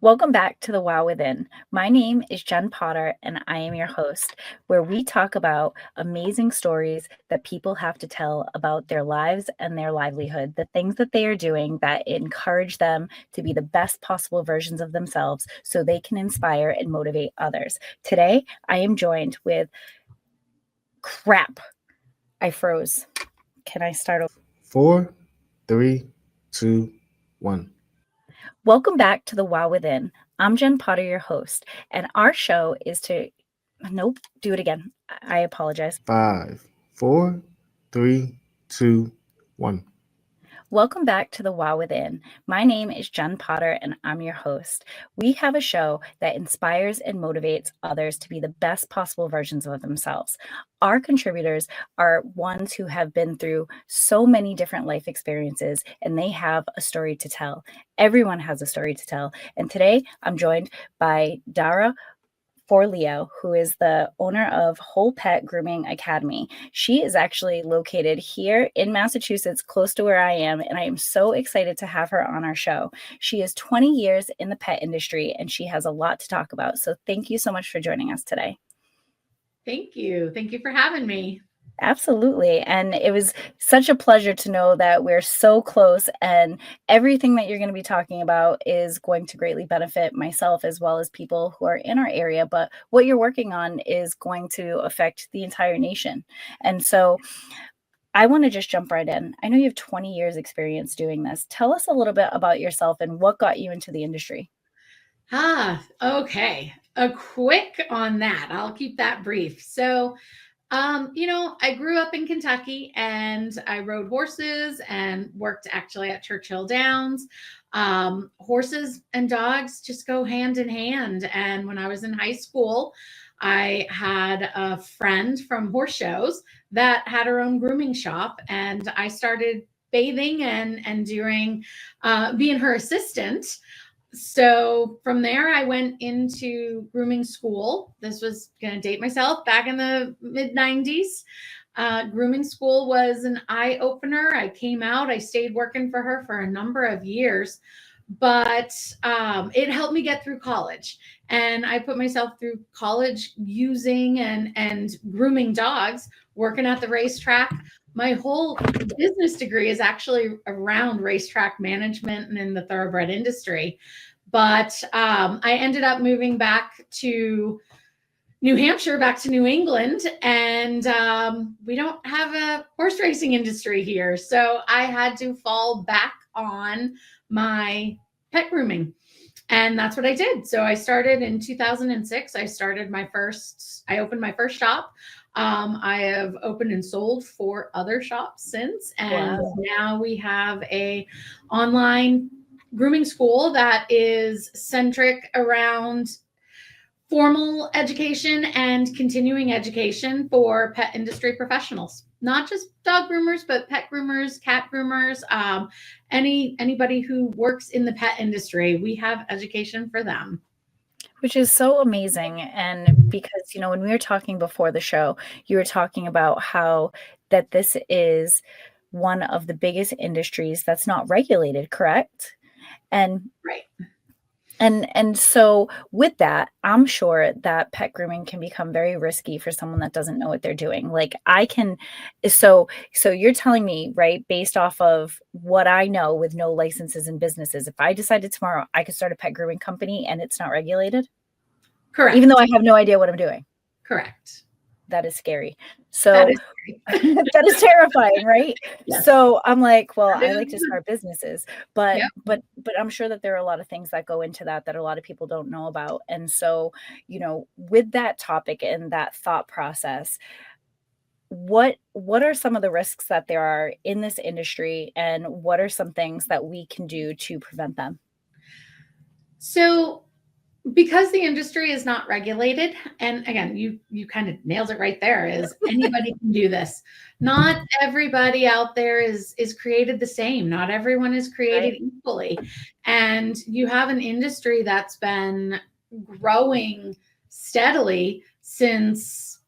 Welcome back to the Wow Within. My name is Jen Potter, and I am your host, where we talk about amazing stories that people have to tell about their lives and their livelihood, the things that they are doing that encourage them to be the best possible versions of themselves so they can inspire and motivate others. Today, I am joined with crap. I froze. Can I start over? 4, 3, 2, 1. Welcome back to the Wow Within. I'm Jen Potter, your host, and our show is to. Nope, do it again. I apologize. 5, 4, 3, 2, 1. Welcome back to the Wow Within. My name is Jen Potter, and I'm your host. We have a show that inspires and motivates others to be the best possible versions of themselves. Our contributors are ones who have been through so many different life experiences, and they have a story to tell. Everyone has a story to tell. And today I'm joined by Dara Forleo, who is the owner of Whole Pet Grooming Academy. She is actually located here in Massachusetts, close to where I am, and I am so excited to have her on our show. She is 20 years in the pet industry, and she has a lot to talk about. So thank you so much for joining us today. Thank you. Thank you for having me. Absolutely. And it was such a pleasure to know that we're so close, and everything that you're going to be talking about is going to greatly benefit myself as well as people who are in our area. But what you're working on is going to affect the entire nation. And so I want to just jump right in. I know you have 20 years experience doing this. Tell us a little bit about yourself and what got you into the industry. Okay. A quick on that. I'll keep that brief. So, I grew up in Kentucky and I rode horses and worked actually at Churchill Downs. Horses and dogs just go hand in hand. And when I was in high school, I had a friend from horse shows that had her own grooming shop, and I started bathing and doing being her assistant. So from there, I went into grooming school. This was going to date myself, back in the mid 90s. Grooming school was an eye opener. I came out, I stayed working for her for a number of years, but it helped me get through college. And I put myself through college using and grooming dogs, working at the racetrack. My whole business degree is actually around racetrack management and in the thoroughbred industry. But I ended up moving back to New Hampshire, back to New England, and we don't have a horse racing industry here. So I had to fall back on my pet grooming. And that's what I did. So I started in 2006. I opened my first shop. I have opened and sold 4 other shops since. And Wow. now we have a online grooming school that is centric around formal education and continuing education for pet industry professionals, not just dog groomers, but pet groomers, cat groomers, anybody who works in the pet industry. We have education for them. Which is so amazing. And because, when we were talking before the show, you were talking about how that this is one of the biggest industries that's not regulated, correct? And Right. and so with that, I'm sure that pet grooming can become very risky for someone that doesn't know what they're doing. Like so you're telling me, right, based off of what I know with no licenses and businesses, if I decided tomorrow I could start a pet grooming company and it's not regulated, Correct. even though I have no idea what I'm doing. Correct. That is scary. That So is that is terrifying, right? Yes. So I'm like, well, It I like to is. start businesses, but Yep. but I'm sure that there are a lot of things that go into that a lot of people don't know about. And so, with that topic and that thought process, what are some of the risks that there are in this industry, and what are some things that we can do to prevent them? So because the industry is not regulated, and again, you kind of nailed it right there, is anybody can do this. Not everybody out there is created the same. Not everyone is created Right. equally. And you have an industry that's been growing steadily since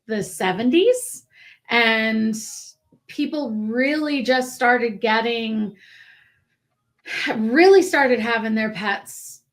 the 70s, and people really just started having their pets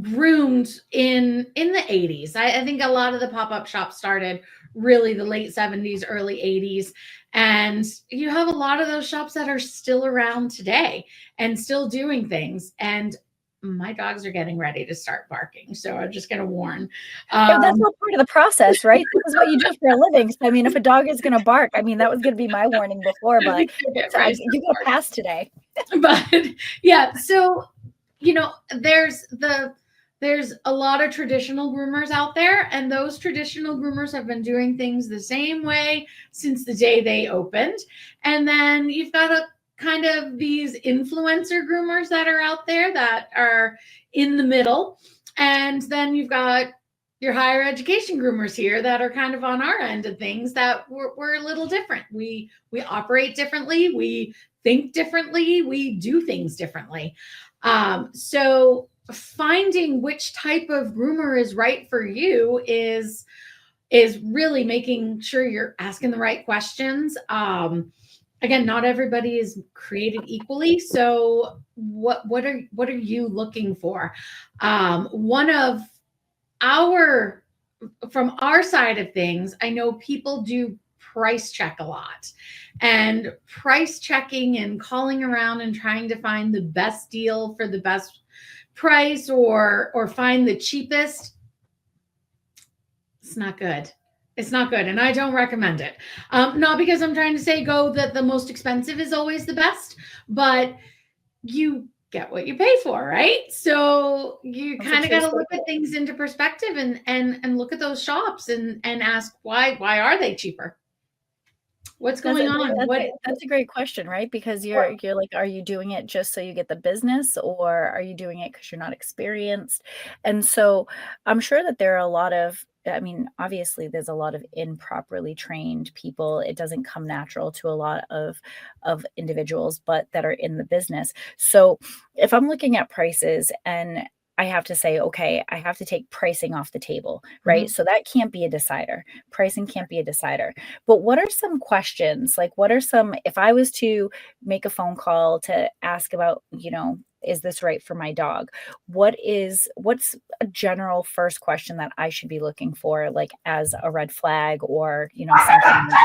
groomed in the 80s. I think a lot of the pop-up shops started really the late 70s, early 80s. And you have a lot of those shops that are still around today and still doing things. And my dogs are getting ready to start barking. So I'm just going to warn. That's all part of the process, right? This is what you do for a living. So, I mean, if a dog is going to bark, I mean, that was going to be my warning before, but you get a pass today. But yeah, so, you know, there's a lot of traditional groomers out there, and those traditional groomers have been doing things the same way since the day they opened. And then you've got a kind of these influencer groomers that are out there that are in the middle. And then you've got your higher education groomers here that are kind of on our end of things that we're a little different. We operate differently. We think differently. We do things differently. So finding which type of groomer is right for you is really making sure you're asking the right questions. Again, not everybody is created equally. So what are you looking for? From our side of things, I know people do price check a lot, and price checking and calling around and trying to find the best deal for the best price or find the cheapest. It's not good. It's not good. And I don't recommend it. Not because I'm trying to say go that the most expensive is always the best, but you get what you pay for, right? So you kind of got to look at things into perspective and look at those shops and ask why are they cheaper? What's going on? That's a great question, right? Because you're like, are you doing it just so you get the business, or are you doing it because you're not experienced? And so I'm sure that there are a lot of, I mean, obviously there's a lot of improperly trained people. It doesn't come natural to a lot of individuals, but that are in the business. So if I'm looking at prices and I have to say, okay, I have to take pricing off the table, right? Mm-hmm. So that can't be a decider. Pricing can't be a decider. But what are some questions? Like, what are some, if I was to make a phone call to ask about, you know, is this right for my dog? What's a general first question that I should be looking for, like as a red flag, or, you know, something?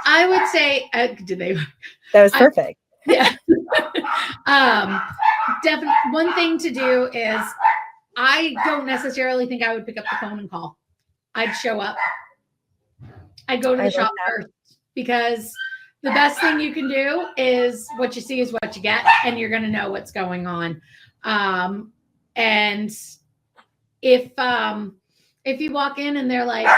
I would say, that was perfect. Yeah. Definitely one thing to do is, I don't necessarily think I would pick up the phone and call. I'd show up. I'd go to the shop first, because the best thing you can do is what you see is what you get, and you're going to know what's going on. And if you walk in and they're like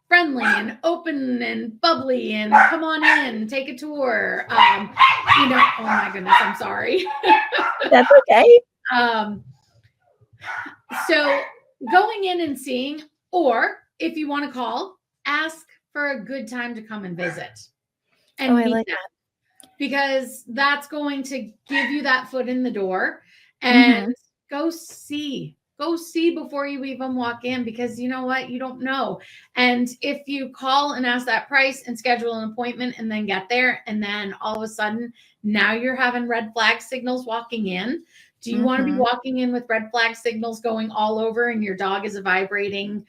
friendly and open and bubbly and come on in, take a tour, you know, oh my goodness, I'm sorry. That's okay. So going in and seeing, or if you want to call, ask for a good time to come and visit and meet them, because that's going to give you that foot in the door. And go see before you even walk in, because you know what, you don't know. And if you call and ask that price and schedule an appointment and then get there, and then all of a sudden now you're having red flag signals walking in. Do you want to be walking in with red flag signals going all over, and your dog is a vibrating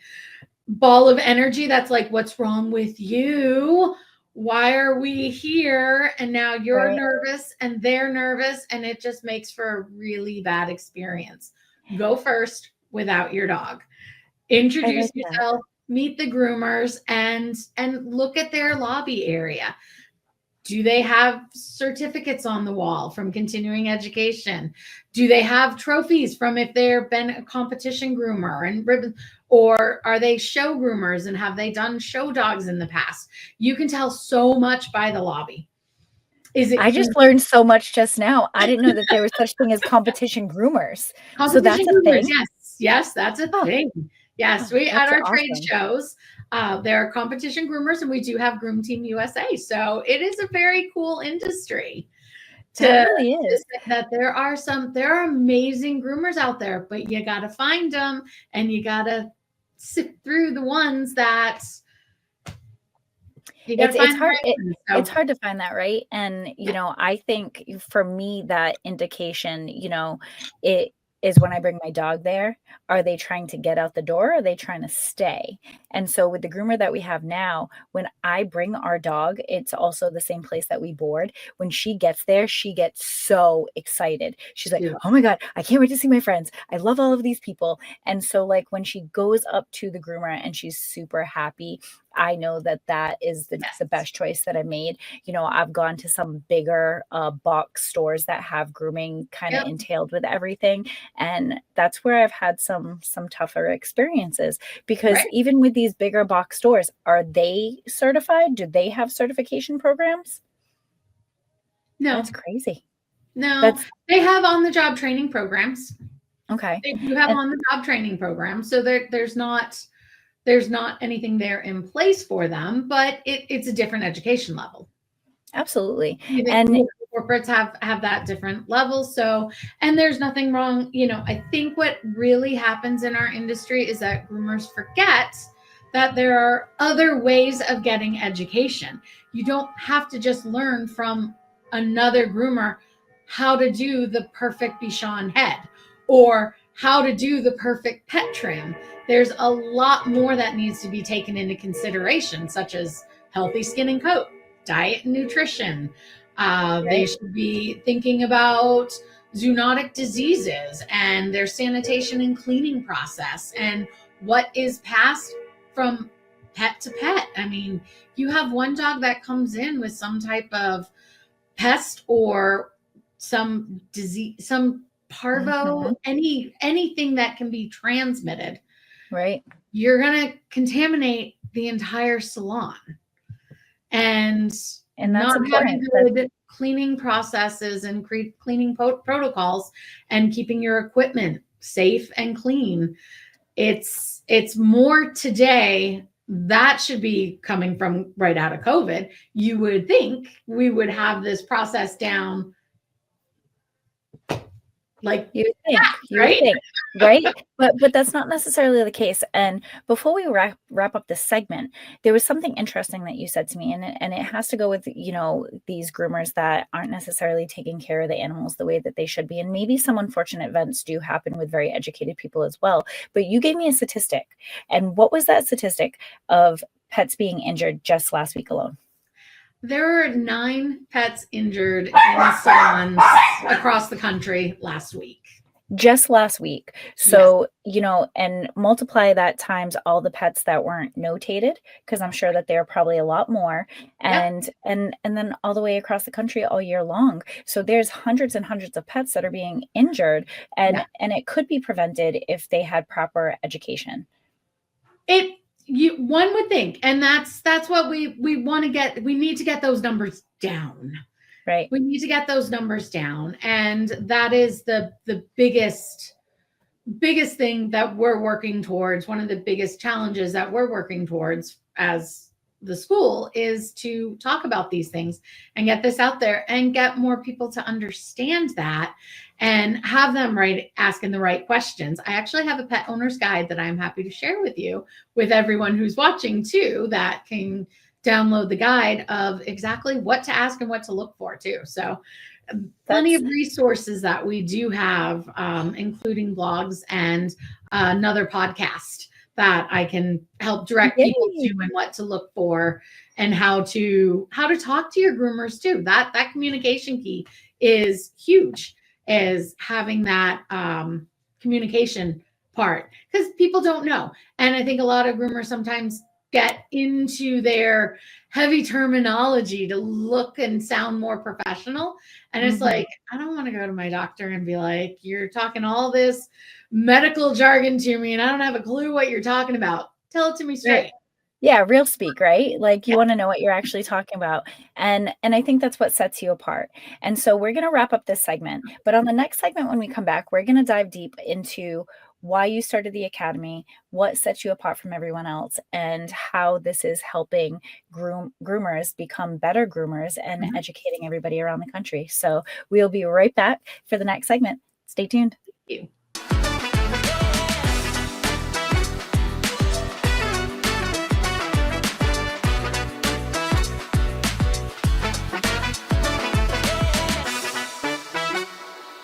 ball of energy that's like, what's wrong with you? Why are we here? And now you're nervous and they're nervous, and it just makes for a really bad experience. Go first without your dog. Introduce yourself, meet the groomers, and look at their lobby area. Do they have certificates on the wall from continuing education? Do they have trophies from if they've been a competition groomer and ribbons? Or are they show groomers, and have they done show dogs in the past? You can tell so much by the lobby. I just learned so much just now. I didn't know that there was such thing as competition groomers. So that's a thing? Yes, that's a thing. Yes, we at our trade shows, there are competition groomers, and we do have Groom Team USA. So it is a very cool industry. It really is. That there are amazing groomers out there, but you got to find them, and you got to sift through the ones that you got to find. It's hard to find that, right? And you know, I think for me that indication, you know, is when I bring my dog there, are they trying to get out the door? Or are they trying to stay? And so with the groomer that we have now, when I bring our dog, it's also the same place that we board. When she gets there, she gets so excited. She's like, Yeah. oh my God, I can't wait to see my friends. I love all of these people. And so like when she goes up to the groomer and she's super happy, I know that that is the Yes. best choice that I made. You know, I've gone to some bigger box stores that have grooming kind of Yep. entailed with everything. And that's where I've had some tougher experiences, because Right. even with these bigger box stores, are they certified? Do they have certification programs? No, That's crazy. no, That's they have on the job training programs. okay. They do have And on the job training programs. So there's not anything there in place for them, but it's a different education level. absolutely. Even And corporates have that different level. So, and there's nothing wrong. You know, I think what really happens in our industry is that groomers forget that there are other ways of getting education. You don't have to just learn from another groomer how to do the perfect Bichon head or how to do the perfect pet trim. There's a lot more that needs to be taken into consideration, such as healthy skin and coat, diet and nutrition. They right. should be thinking about zoonotic diseases and their sanitation and cleaning process and what is passed from pet to pet. I mean, you have one dog that comes in with some type of pest or some disease, some parvo, Mhm. anything that can be transmitted, Right. you're going to contaminate the entire salon. And And that's not having important. good cleaning processes and cleaning protocols and keeping your equipment safe and clean. It's more today that should be coming from right out of COVID. You would think we would have this process down like You would that, think, right? right? But that's not necessarily the case. And before we wrap up this segment, there was something interesting that you said to me, and it has to go with, you know, these groomers that aren't necessarily taking care of the animals the way that they should be. And maybe some unfortunate events do happen with very educated people as well. But you gave me a statistic. And what was that statistic of pets being injured just last week alone? There were 9 pets injured in salons across the country last week. Just last week. Yes. So, you know, and multiply that times all the pets that weren't notated, because I'm sure that there are probably a lot more, Yep. and then all the way across the country all year long. So there's hundreds and hundreds of pets that are being injured, Yeah. and it could be prevented if they had proper education. One would think, and that's what we want to get. We need to get those numbers down. Right. We need to get those numbers down, and that is the biggest thing that we're working towards. One of the biggest challenges that we're working towards as the school is to talk about these things and get this out there and get more people to understand that and have them asking the right questions. I actually have a pet owner's guide that I'm happy to share with you, with everyone who's watching too, that can download the guide of exactly what to ask and what to look for too. So plenty of resources that we do have, including blogs and another podcast that I can help direct people to, and what to look for and how to talk to your groomers too. That communication key is huge, is having that communication part, because people don't know. And I think a lot of groomers sometimes get into their heavy terminology to look and sound more professional. And it's like, I don't want to go to my doctor and be like, you're talking all this medical jargon to me and I don't have a clue what you're talking about. Tell it to me straight. Right. Yeah, real speak, right? Like you want to know what you're actually talking about. And I think that's what sets you apart. And so we're going to wrap up this segment, but on the next segment when we come back, we're going to dive deep into why you started the academy, what sets you apart from everyone else, and how this is helping groomers become better groomers and educating everybody around the country. So we'll be right back for the next segment. Stay tuned. Thank you.